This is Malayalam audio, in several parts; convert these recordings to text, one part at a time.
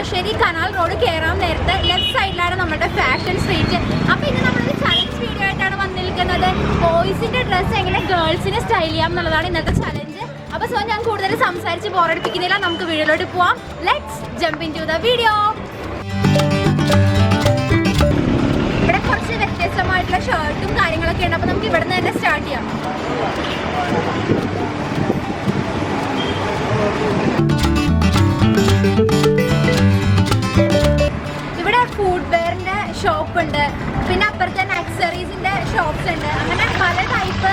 തലശ്ശേരി കനാൽ റോഡ് കയറാൻ നേരത്തെ ലെഫ്റ്റ് സൈഡിലാണ് നമ്മുടെ ഫാഷൻ സ്ട്രീറ്റ്. അപ്പോൾ ഇന്ന് നമ്മളൊരു ചലഞ്ച് വീഡിയോ ആയിട്ടാണ് വന്നിരിക്കുന്നത്. ബോയ്സിന്റെ ഡ്രസ്സ് എങ്ങനെ ഗേൾസിന് സ്റ്റൈൽ ചെയ്യാം എന്നുള്ളതാണ് ഇന്നത്തെ ചലഞ്ച്. അപ്പോൾ സോ ഞാൻ കൂടുതൽ സംസാരിച്ച് ബോറടിപ്പിക്കുന്നില്ല, നമുക്ക് വീഡിയോയിലോട്ട് പോവാം. Let's jump into the video. ഇവിടെ കുറച്ച് വ്യത്യസ്തമായിട്ടുള്ള ഷർട്ടും കാര്യങ്ങളൊക്കെ ഉണ്ട്. അപ്പോൾ നമുക്ക് ഇവിടെ നിന്ന് തന്നെ സ്റ്റാർട്ട് ചെയ്യാം. ഇവിടെ ഫുഡ് വെയറിന്റെ ഷോപ്പ് ഉണ്ട്, പിന്നെ അപ്പുറത്ത് തന്നെ ആക്സസറീസിന്റെ ഷോപ്സ് ഉണ്ട്. അങ്ങനെ പല ടൈപ്പ്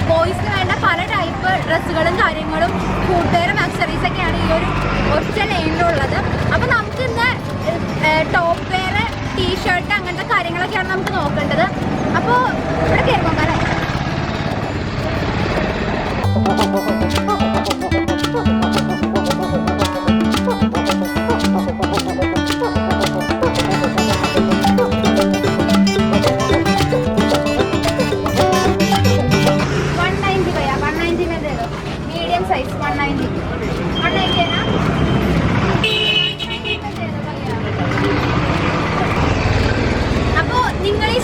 ബോയ്സിന് വേണ്ട പല ടൈപ്പ് ഡ്രസ്സുകളും കാര്യങ്ങളും ഫുഡ് വെയറും ആക്സസറീസൊക്കെയാണ് ഈ ഒരു ഒറ്റ ലൈനിലുള്ളത്. അപ്പോൾ നമുക്ക് ഇന്ന് ടോപ്പ് വെയർ, ടീഷർട്ട് അങ്ങനത്തെ കാര്യങ്ങളൊക്കെയാണ് നമുക്ക് നോക്കേണ്ടത്. അപ്പോൾ ഇവിടെ കയറുമ്പോൾ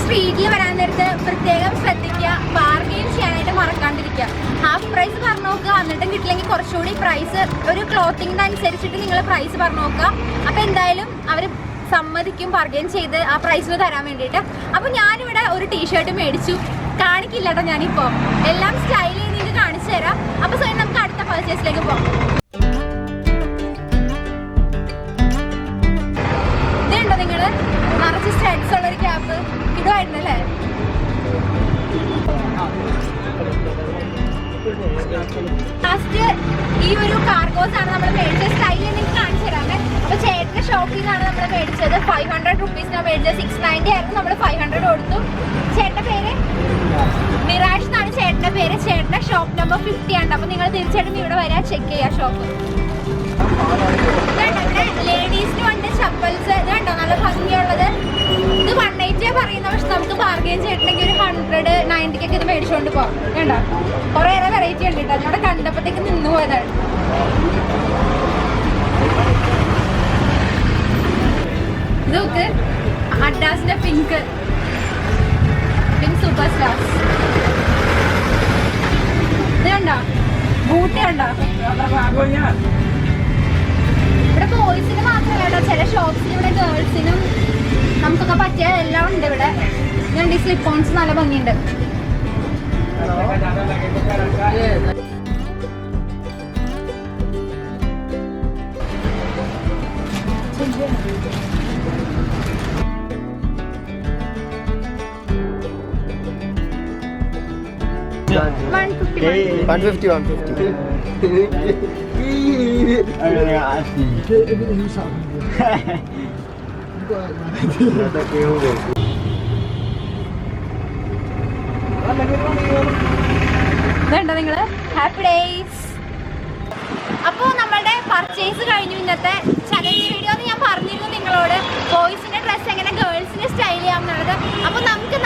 സ്ട്രീറ്റിൽ വരാൻ നേരത്ത് പ്രത്യേകം ശ്രദ്ധിക്കുക, ബാർഗെയിൻ ചെയ്യാനായിട്ട് മറക്കാണ്ടിരിക്കുക. ഹാഫ് പ്രൈസ് പറഞ്ഞു നോക്കുക, എന്നിട്ടും കിട്ടില്ലെങ്കിൽ കുറച്ചുകൂടി പ്രൈസ് ഒരു ക്ലോത്തിങ്ങിൻ്റെ അനുസരിച്ചിട്ട് നിങ്ങൾ പ്രൈസ് പറഞ്ഞു നോക്കുക. അപ്പോൾ എന്തായാലും അവർ സമ്മതിക്കും ബാർഗെയിൻ ചെയ്ത് ആ പ്രൈസിന് തരാൻ വേണ്ടിയിട്ട്. അപ്പോൾ ഞാനിവിടെ ഒരു ടീഷർട്ട് മേടിച്ചു, കാണിക്കില്ല കേട്ടോ ഞാനിപ്പോൾ, എല്ലാം സ്റ്റൈൽ ചെയ്ത് നിങ്ങൾക്ക് കാണിച്ചു തരാം. അപ്പോൾ സോ നമുക്ക് അടുത്ത പർച്ചേസിലേക്ക് പോകാം. ഇതുണ്ടോ നിങ്ങൾ നിറച്ച് സ്റ്റഡ്സ് ഉള്ളൊരു ക്യാപ്പ് ഇടുമായിരുന്നല്ലേ? ലാസ്റ്റ് ഈ ഒരു കാർഗോസ് ആണ് നമ്മൾ മേടിച്ചത്. സ്റ്റൈലിൽ നിങ്ങൾക്ക് കാണിച്ചു തരാമേ. അപ്പോൾ ചേട്ടൻ്റെ ഷോപ്പിൽ നിന്നാണ് നമ്മൾ മേടിച്ചത്. 500 റുപ്പീസിനാണ് മേടിച്ചത്. 690 ആയിരുന്നു, നമ്മൾ 500 കൊടുത്തു. ചേട്ടൻ്റെ പേര് മിറാഷ് എന്നാണ് ചേട്ടൻ്റെ പേര്. ചേട്ടൻ്റെ ഷോപ്പ് നമ്പർ 50 ആണ്. അപ്പോൾ നിങ്ങൾ തീർച്ചയായിട്ടും ഇവിടെ വരാൻ ചെക്ക് ചെയ്യുക ഷോപ്പ്. ലേഡീസിന് വേണ്ട ചപ്പൽസ് ഇത് കണ്ടോ, നല്ല ഭംഗിയുള്ളത്. ഇത് 180 പറയുന്ന, പക്ഷെ നമുക്ക് ബാർഗെയിൻ ചെയ്തിട്ടുണ്ടെങ്കിൽ ഒരു 190 ഇത് മേടിച്ചുകൊണ്ട് പോകാം. വേണ്ട കുറേയേറെ വെറൈറ്റി ഉണ്ട് കേട്ടോ. അതിനോട് കണ്ടപ്പോഴത്തേക്ക് നിന്ന് പോയതാണ്. ഇത് നോക്ക്, അഡാസിന്റെ പിങ്ക് സൂപ്പർ സ്റ്റാർസ്. ഇത് കണ്ടോ, ബൂട്ട് കണ്ടോ. ഇവിടെ ബോയ്സിന് മാത്രമല്ല കേട്ടോ, ചില ഷോപ്സിൽ ഇവിടെ ഗേൾസിനും നമുക്കൊക്കെ പറ്റിയ എല്ലാം ഉണ്ട് ഇവിടെ. ഈ സ്ലിപ്പ് ഓൺസ് നല്ല ഭംഗിയുണ്ട്. വേണ്ട നിങ്ങള് ഹാപ്പി ഡേയ്സ്. അപ്പോൾ നമ്മളുടെ പർച്ചേസ് കഴിഞ്ഞു. ഇന്നത്തെ ചലഞ്ച് വീഡിയോ ഞാൻ പറഞ്ഞിരുന്നു നിങ്ങളോട്, ബോയ്സിന്റെ ഡ്രസ്സ് എങ്ങനെ ഗേൾസിന് സ്റ്റൈൽ ചെയ്യാം എന്നുള്ളത്. അപ്പോൾ നമുക്ക്